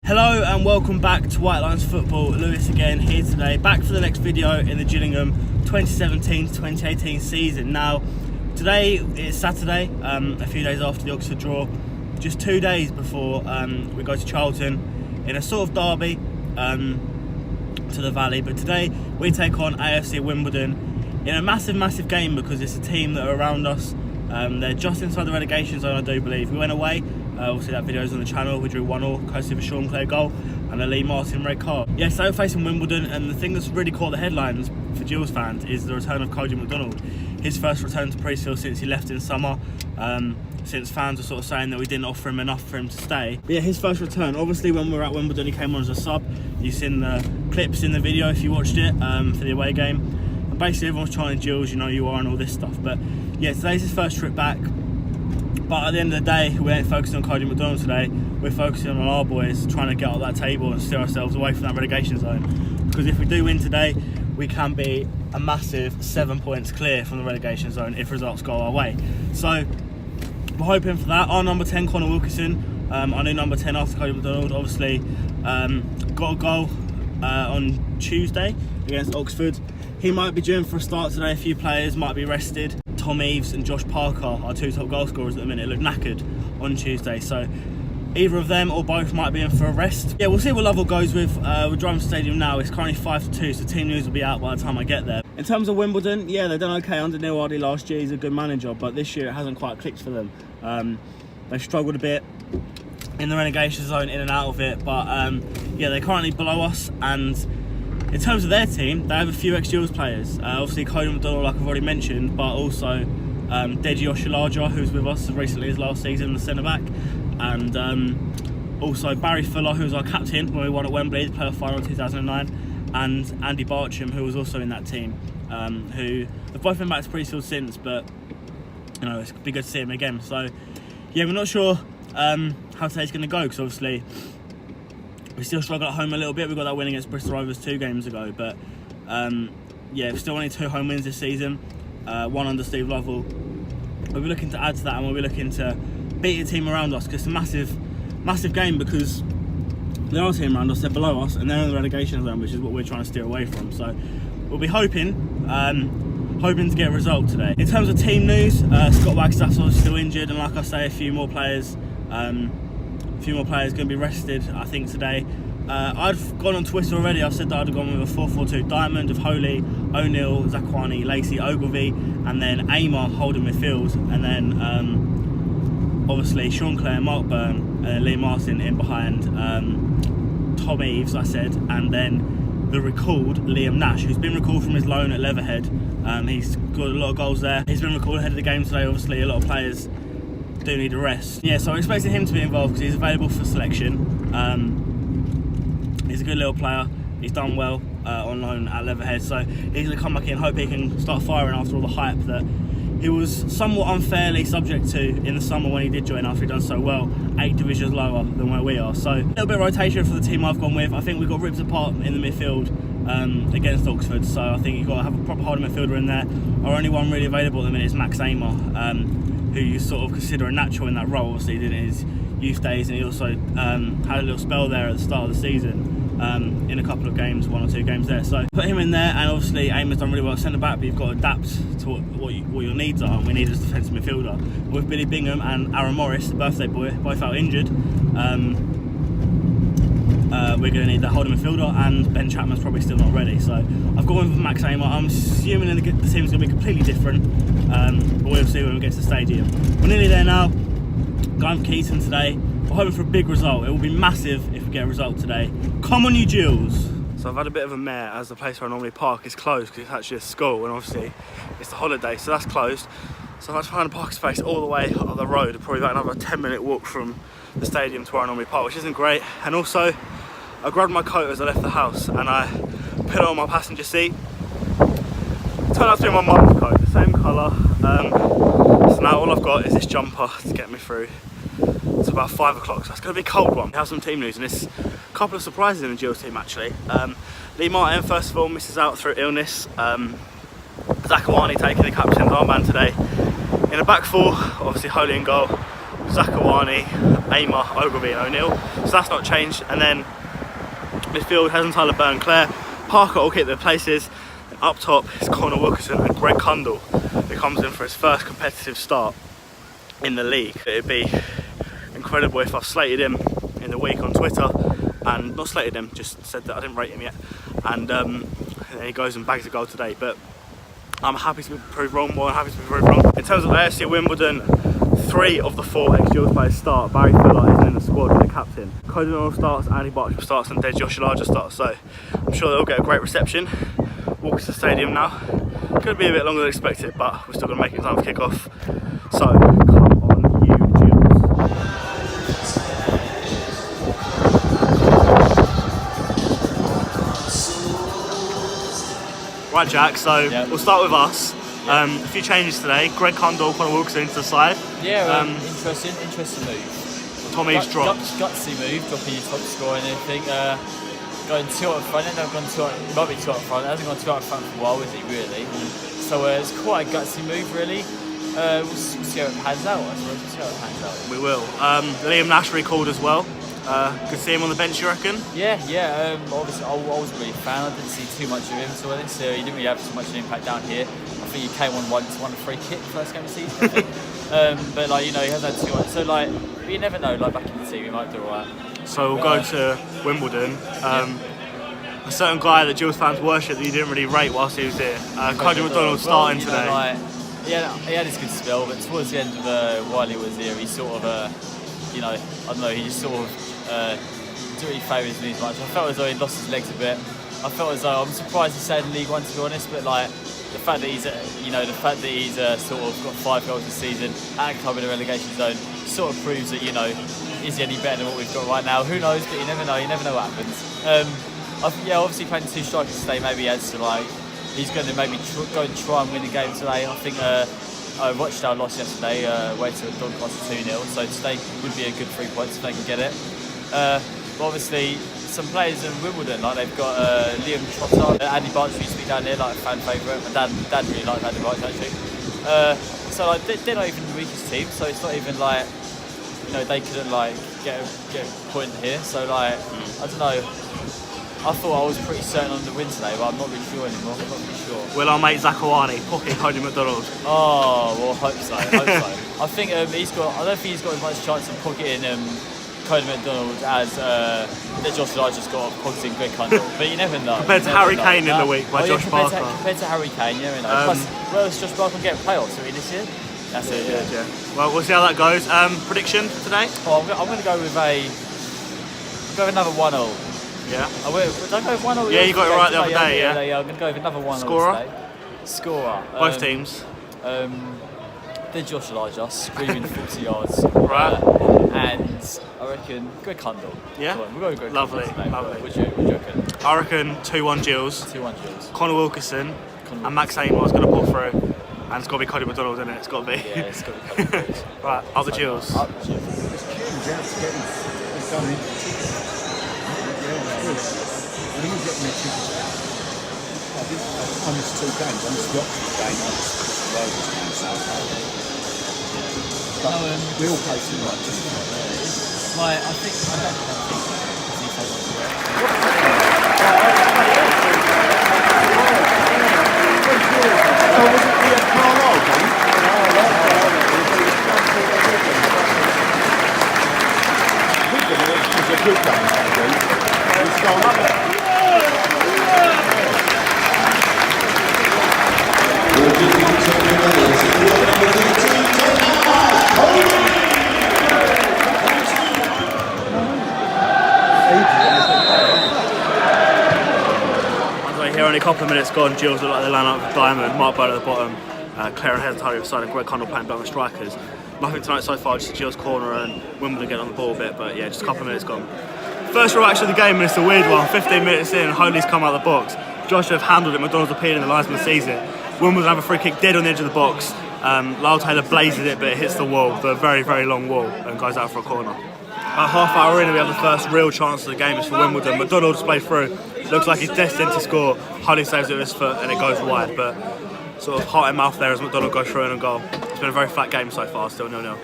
Hello and welcome back to White Lines Football. Lewis again here today, back for the next video in the Gillingham 2017 to 2018 season. Now, today is Saturday, a few days after the Oxford draw, just 2 days before we go to Charlton in a sort of derby to the Valley. But today we take on AFC Wimbledon in a massive game because it's a team that are around us. They're just inside the relegation zone, I do believe. We went away. Obviously that video's on the channel. We drew 1-1, courtesy of a Sean Clare goal and a Lee Martin red card. Yeah, so we're facing Wimbledon, and the thing that's really caught the headlines for Gills fans is the return of Cody McDonald. His first return to Priestfield since he left in summer, since fans were sort of saying that we didn't offer him enough for him to stay. But yeah, his first return. Obviously when we were at Wimbledon he came on as a sub. You've seen the clips in the video if you watched it for the away game. And basically everyone's trying Gills, you know you are, and all this stuff. But yeah, today's his first trip back. But at the end of the day, we ain't focusing on Cody McDonald today. We're focusing on our boys, trying to get up that table and steer ourselves away from that relegation zone. Because if we do win today, we can be a massive 7 points clear from the relegation zone if results go our way. So we're hoping for that. Our number 10, Connor Wilkinson, our new number 10 after Cody McDonald, obviously got a goal on Tuesday against Oxford. He might be due for a start today. A few players might be rested. Tom Eves and Josh Parker, our two top goal scorers at the minute, look knackered on Tuesday. So either of them or both might be in for a rest. Yeah, we'll see what Lovell goes with. We're driving to the stadium now. It's currently 5-2, so team news will be out by the time I get there. In terms of Wimbledon, yeah, they've done okay under Neil Ardley last year. He's a good manager, but this year it hasn't quite clicked for them. They've struggled a bit in the relegation zone, in and out of it. But yeah, they're currently below us, and in terms of their team, they have a few ex-Gills players. Obviously Cody McDonald, like I've already mentioned, but also Deji Oshilaja, who's with us as recently as last season, the centre-back. And also Barry Fuller, who was our captain when we won at Wembley, the playoff final in 2009. And Andy Bartram, who was also in that team, who have both been back to Priestfield since, but you know, it's be good to see him again. So yeah, we're not sure how today's going to go, because obviously we still struggle at home a little bit. We got that win against Bristol Rovers 2 games ago, but yeah, we're still only 2 home wins this season, 1 under Steve Lovell. We'll be looking to add to that, and we'll be looking to beat the team around us, because it's a massive game, because there are a team around us, they're below us, and they're in the relegation zone, which is what we're trying to steer away from. So we'll be hoping to get a result today. In terms of team news, Scott Wagstaff's obviously still injured, and like I say, a few more players going to be rested, I think, today. I've gone on Twitter already. I've said that I'd have gone with a 4-4-2 diamond of Holy, O'Neill, Zakwani, Lacey, Ogilvie, and then Amar holding midfield, and then obviously Sean Clare, Mark Byrne, Lee Martin in behind, Tom Eves, I said, and then the recalled Liam Nash, who's been recalled from his loan at Leatherhead. He's got a lot of goals there. He's been recalled ahead of the game today. Obviously a lot of players do need a rest. Yeah, so I'm expecting him to be involved because he's available for selection. He's a good little player. He's done well on loan at Leatherhead, so he's going to come back in, hope he can start firing after all the hype that he was somewhat unfairly subject to in the summer when he did join after he'd done so well, 8 divisions lower than where we are. So a little bit of rotation for the team I've gone with. I think we got ripped apart in the midfield against Oxford, so I think you've got to have a proper holding midfielder in there. Our only one really available at the minute is Max Amar, who you sort of consider a natural in that role. Obviously he did it in his youth days, and he also had a little spell there at the start of the season in a couple of games, 1 or 2 games there. So put him in there, and obviously Amar's done really well at centre back, but you've got to adapt to what your needs are, and we need a defensive midfielder. With Billy Bingham and Aaron Morris, the birthday boy, both out injured, we're going to need that holding midfielder, and Ben Chapman's probably still not ready. So I've gone with Max Amar. I'm assuming the team's going to be completely different, but we'll see when we get to the stadium. We're nearly there now. Going for Keaton today. We're hoping for a big result. It will be massive if we get a result today. Come on, you Gills! So I've had a bit of a mare, as the place where I normally park is closed because it's actually a school, and obviously it's the holiday, so that's closed. So I've had to find a parking space all the way up the road, probably about another 10-minute walk from the stadium to where I normally park, which isn't great. And also, I grabbed my coat as I left the house and I put it on my passenger seat. Turned out to be my mum's coat, the same colour. So now all I've got is this jumper to get me through. It's about 5 o'clock, so it's going to be a cold one. We have some team news, and there's a couple of surprises in the Gills team actually. Lee Martin, first of all, misses out through illness. Zakwani taking the captain's armband today. In a back four, obviously Holy in goal, Zakawani, Amer, Ogilvie and O'Neill. So that's not changed. And then midfield, Heston, Tyler, Burn, Clare. Parker will keep their places. And up top is Connor Wilkinson and Greg Cundall, who comes in for his first competitive start in the league. It'd be incredible if I slated him in the week on Twitter, and not slated him, just said that I didn't rate him yet, and then he goes and bags a goal today. But I'm happy to be proved wrong, more than happy to be proved wrong. In terms of AFC Wimbledon, 3 of the 4 ex-Gills players start. Barry Fuller isn't in the squad, the captain. Cody McDonald starts, Andy Bartram starts, and Des Joshua starts. So I'm sure they'll get a great reception. Walk to the stadium now. Could be a bit longer than expected, but we're still going to make it in time for kick-off. So come on, you Gills. Right, Jack, so we'll start with us. A few changes today. Greg Cundall, Connor Wilkinson into the side. Yeah, interesting move. Tommy's dropped. Gutsy move, dropping your top score and everything. Going 2 up front, ended up going 2 up, might be 2 up front. It hasn't gone 2 up front for a while, is he really? So it's quite a gutsy move, really. We'll see how it pans out. I suppose we'll see how it pans out. We will. Liam Nash recalled as well. Good to see him on the bench, you reckon? Yeah. Obviously, I wasn't really a fan. I didn't see too much of him, so I think he didn't really have too much of an impact down here. I think he came on once, won a free kick first game of the season, I think. But like, you know, he hasn't had too much. So like, you never know. Like back in the team, he might do alright. So we'll go to Wimbledon. A certain guy that Gills fans worship that you didn't really rate whilst he was here. Cody McDonald starting today. Like, he had his good spell, but towards the end of while he was here, he sort of, you know, I don't know, he just sort of didn't really favour his knees much. I felt as though he lost his legs a bit. I felt as though, I'm surprised he stayed in League One, to be honest, but like the fact that he's sort of got 5 goals this season at a club in the relegation zone sort of proves that, you know, is he any better than what we've got right now? Who knows? But you never know. You never know what happens. Obviously playing 2 strikers today maybe adds to like he's going to maybe go and try and win the game today. I think Rochdale lost yesterday away to Doncaster 2-0, so today would be a good 3 points if they can get it. But obviously some players in Wimbledon, like they've got Liam Trotter, Andy Bartram used to be down there, like a fan favourite. My dad really liked Andy Bartram actually. So like they're not even the weakest team, so it's not even like, you know, they couldn't like get a point here. So like I don't know. I thought I was pretty certain on the win today, but I'm not really sure anymore. I'm not really sure. Will our mate Zakawani pocket Cody McDonald? Oh, well, I hope so. I think I don't think he's got as much chance of pocketing Cody McDonald as Josh just got pocketing Greg Cundall. But you never know. Compared to Harry Kane in the week by Josh Barker. Compared to Harry Kane, you never know. Plus, where else Josh Barker can get playoffs this year? That's it. Yeah. Well, we'll see how that goes. Prediction today? Oh, I'm going to go with another 1-0. Yeah. Did I go with 1-0? Yeah, you got it right the other day, yeah. Yeah, I'm going to go with another 1-0 today. Scorer? Both teams? Then Josh Elijah, screaming 40 yards. Right. And I reckon Greg Cundall. Yeah? We'll go with Greg Lovely. Cundall. What do you reckon? I reckon 2-1 Gills. 2-1 Gills. Connor Wilkinson. And Max Amer's going to pull through. And it's got to be Cody McDonald, isn't it? It's got to be. Yeah, it's got to be Cody McDonald. Right, up the Gills. Up the Gills. I didn't get me I missed 2 games. I missed the Oxford game, I missed the Rovers game, so but we all play too much, isn't it? Like, I don't Here only a couple of minutes gone, Gills look like they line up for Diamond, Mark Bird at the bottom, Clare and Heston Tyler side and Greg Cundall playing down the strikers. Nothing tonight so far, just Gills corner and Wimbledon getting on the ball a bit, but yeah, just a couple of minutes gone. First reaction of the game, and it's a weird one. 15 minutes in, Holy's come out of the box. Josh have handled it, McDonald's appeared in the linesman season. Wimbledon have a free kick dead on the edge of the box. Lyle Taylor blazes it, but it hits the wall, the very, very long wall, and goes out for a corner. About half hour in, we have the first real chance of the game. It's for Wimbledon. McDonald's played through. Looks like he's destined to score. Holy saves it with his foot, and it goes wide. But sort of heart and mouth there as McDonald goes through and a goal. it's been a very flat game so far, still 0-0.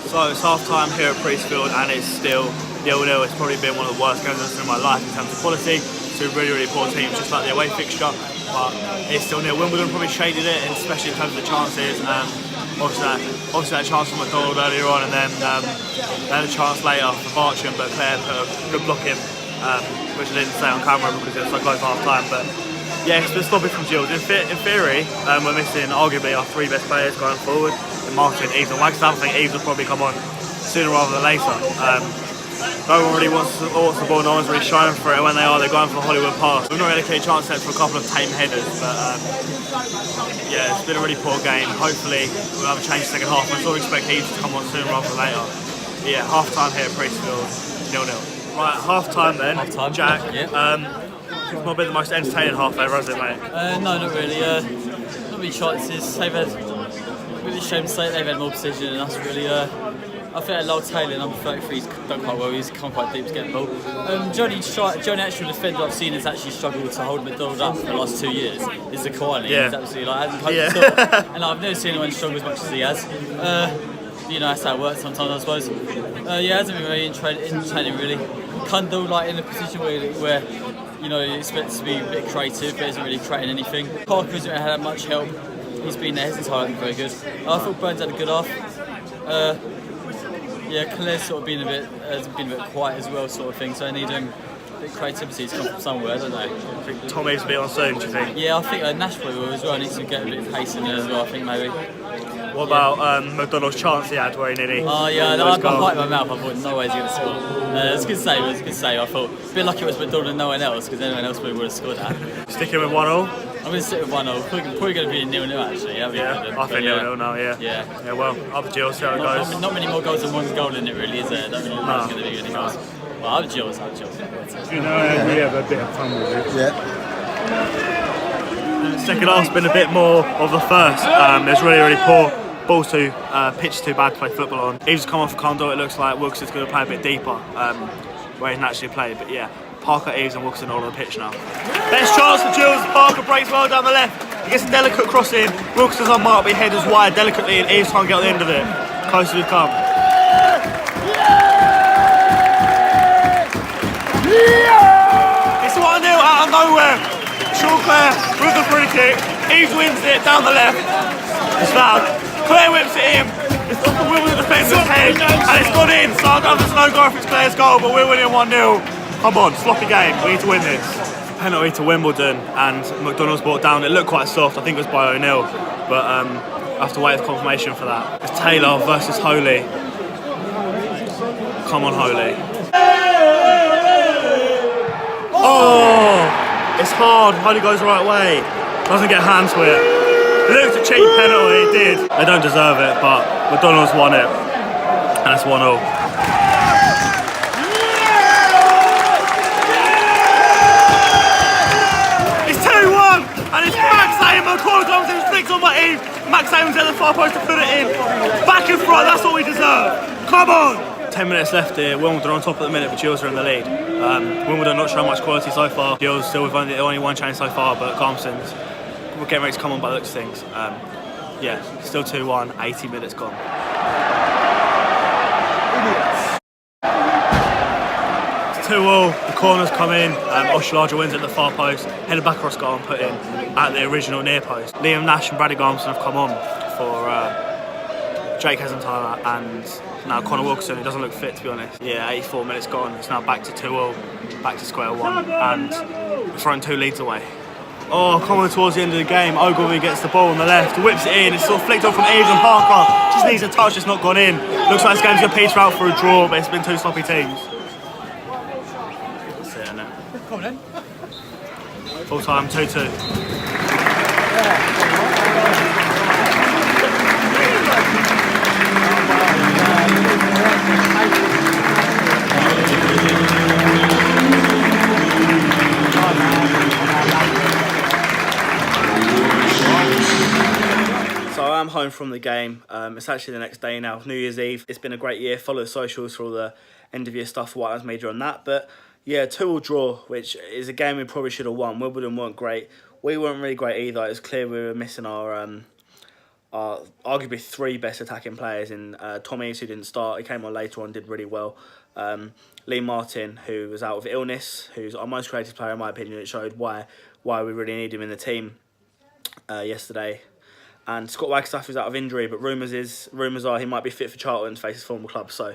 So it's half time here at Priestfield and it's still 0-0. It's probably been one of the worst games I've seen in my life in terms of quality. Two really poor teams, just like the away fixture, but it's still 0. Wimbledon probably shaded it, and especially in terms of the chances. Obviously that chance from McDonald earlier on, and then they had a chance later for Bartram, but Claire put a good block in, which I didn't say on camera because it was so close to half time. But yeah, it's been sloppy from Gills. In theory, we're missing arguably our 3 best players going forward, in Martin, Eves and Wagstaff. I think Eves will probably come on sooner rather than later. No one really wants the ball, no one's really showing for it. When they are, they're going for Hollywood pass. We've not really clear chance set for a couple of tame headers, but yeah, it's been a really poor game. Hopefully we'll have a change in the second half. I sort of expect Eves to come on sooner rather than later. But yeah, half time here at Priestfield, 0-0. Right, half time then. Half time. Jack. Yeah. It's not been the most entertaining half ever, has it, mate? No, not really. Not many chances. They've had, really shame to say, they've had more precision than us, really. I think Lyle Taylor, number 33, he's done quite well. He's come quite deep to get the ball. Johnny, actual defender I've seen, has actually struggled to hold McDonald up for the last 2 years. Is the Kawani. Yeah. He's absolutely hasn't coped at all. And I've never seen anyone struggle as much as he has. You know, that's how it works sometimes, I suppose. Yeah, it hasn't been very entertaining, really. Kundal, like, in a position where you know, you expect to be a bit creative, but isn't really creating anything. Parker hasn't had much help. He's been there his entire life, very good. I thought Burns had a good half. Yeah, Claire's sort of been a bit quiet as well, sort of thing. So I need a bit of creativity to come from somewhere, don't they? I think Tom needs to be on soon, do you think? Yeah, I think Nashville will as well. Needs to get a bit of pace in there as well, I think, maybe. What about McDonald's chance he had where he nearly... Oh yeah, I'm biting my mouth. I thought no way he's going to score. It's a good save, it was a good save. I thought a bit lucky it was McDonald and no one else, because anyone else probably would have scored that. Sticking with 1-0? I'm going to stick with 1-0. Probably going to be a 0-0 actually. Yeah, I think 0-0 now, yeah. Yeah, well, up to Jill, see how it goes. Not many more goals than one goal in it really, is there? I don't really think it's going to be any goals. Well, I'm Jill's. You know, we have a bit of fun with it. Yeah. Second half's been a bit more of the first. There's really poor balls too, pitch too bad to play football on. Eves come off for Condor, it looks like Wilkeson's going to play a bit deeper, where he's naturally played, but yeah, Parker, Eves and Wilkeson all on the pitch now. Best chance for Gills, Parker breaks well down the left, he gets a delicate cross in, Wilkeson's unmarked, but he headers wide delicately and Eves can't get on the end of it. Close to the come. It's 1-0 out of nowhere. Sean Clare with the free kick, Eves wins it down the left, it's fouled. Claire whips it in, it's off the Wimbledon defender's head, and it's gone in, so I don't know if it's no goal if it's Claire's goal, but we're winning 1-0. Come on, sloppy game, we need to win this. Penalty to Wimbledon, and McDonald's brought down, it looked quite soft, I think it was by O'Neill, but I have to wait for confirmation for that. It's Taylor versus Holy. Come on, Holy. Oh, it's hard, Holy goes the right way, doesn't get hands to it. It looked a cheap penalty, it did. They don't deserve it, but McDonald's won it, and it's 1-0. It's 2-1, and it's Max Saman. Corner comes in, flicks on my Eve. Max Saman's at the far post to put it in. Back and front, that's what we deserve. Come on! 10 minutes left here. Wimbledon on top at the minute, but Gills are in the lead. Wimbledon not showing much quality so far. Gills still with only one change so far, but Garmson's we're getting ready to come on by the looks of things. Yeah, still 2-1, 80 minutes gone. It's 2-2, the corners come in, Oshalaja wins at the far post, headed back across goal and put in at the original near post. Liam Nash and Bradley Garmson have come on for Jake Hesenthaler and now Connor Wilkeson, who doesn't look fit to be honest. Yeah, 84 minutes gone, it's now back to 2-2, back to square one, and we're throwing 2 leads away. Oh, coming towards the end of the game, Ogilvie gets the ball on the left, whips it in, it's sort of flicked off from Eves and Parker, just needs a touch, it's not gone in. Looks like this game's going to peter out for a draw, but it's been 2 sloppy teams. That's it, isn't it? Come on then. Full time, 2-2. I'm home from the game. It's actually the next day now, New Year's Eve. It's been a great year. Follow the socials for all the end of year stuff for White Lines Major on that. But yeah, 2-2 draw, which is a game we probably should have won. Wimbledon weren't great. we weren't really great either. It was clear we were missing our arguably 3 best attacking players in Tommy, who didn't start. He came on later on, did really well. Lee Martin, who was out with illness, who's our most creative player in my opinion. It showed why we really need him in the team yesterday. And Scott Wagstaff is out of injury, but rumours are he might be fit for Charlton to face his former club. So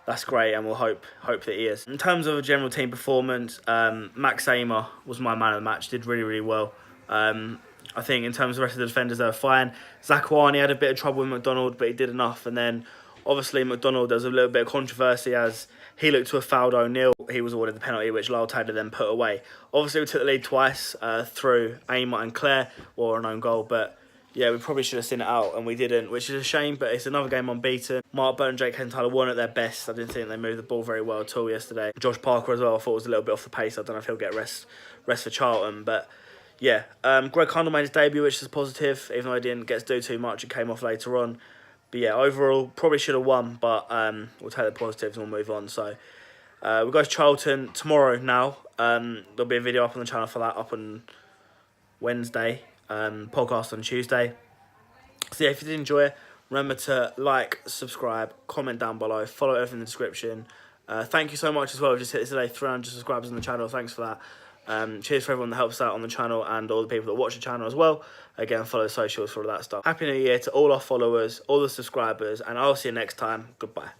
that's great, and we'll hope that he is. In terms of a general team performance, Max Amer was my man of the match. Did really well. I think in terms of the rest of the defenders, they were fine. Zakuani had a bit of trouble with McDonald, but he did enough. And then, obviously, McDonald, there was a little bit of controversy as he looked to have fouled O'Neill. He was awarded the penalty, which Lyle Taylor then put away. Obviously, we took the lead twice through Amer and Clare, or an own goal. But, yeah, we probably should have seen it out, and we didn't, which is a shame. But it's another game unbeaten. Mark Burton and Jake Hentyler weren't at their best. I didn't think they moved the ball very well at all yesterday. Josh Parker as well, I thought was a little bit off the pace. I don't know if he'll get rest for Charlton, but... yeah, Greg Condell made his debut, which is positive, even though he didn't get to do too much. It came off later on. But yeah, overall, probably should have won, but we'll take the positives and we'll move on. So we'll go to Charlton tomorrow now. There'll be a video up on the channel for that, up on Wednesday, podcast on Tuesday. So yeah, if you did enjoy it, remember to like, subscribe, comment down below, follow everything in the description. Thank you so much as well. We've just hit today 300 subscribers on the channel. Thanks for that. Cheers for everyone that helps out on the channel and all the people that watch the channel as well. Again, follow the socials for all that stuff. Happy New Year to all our followers, all the subscribers, and I'll see you next time. Goodbye.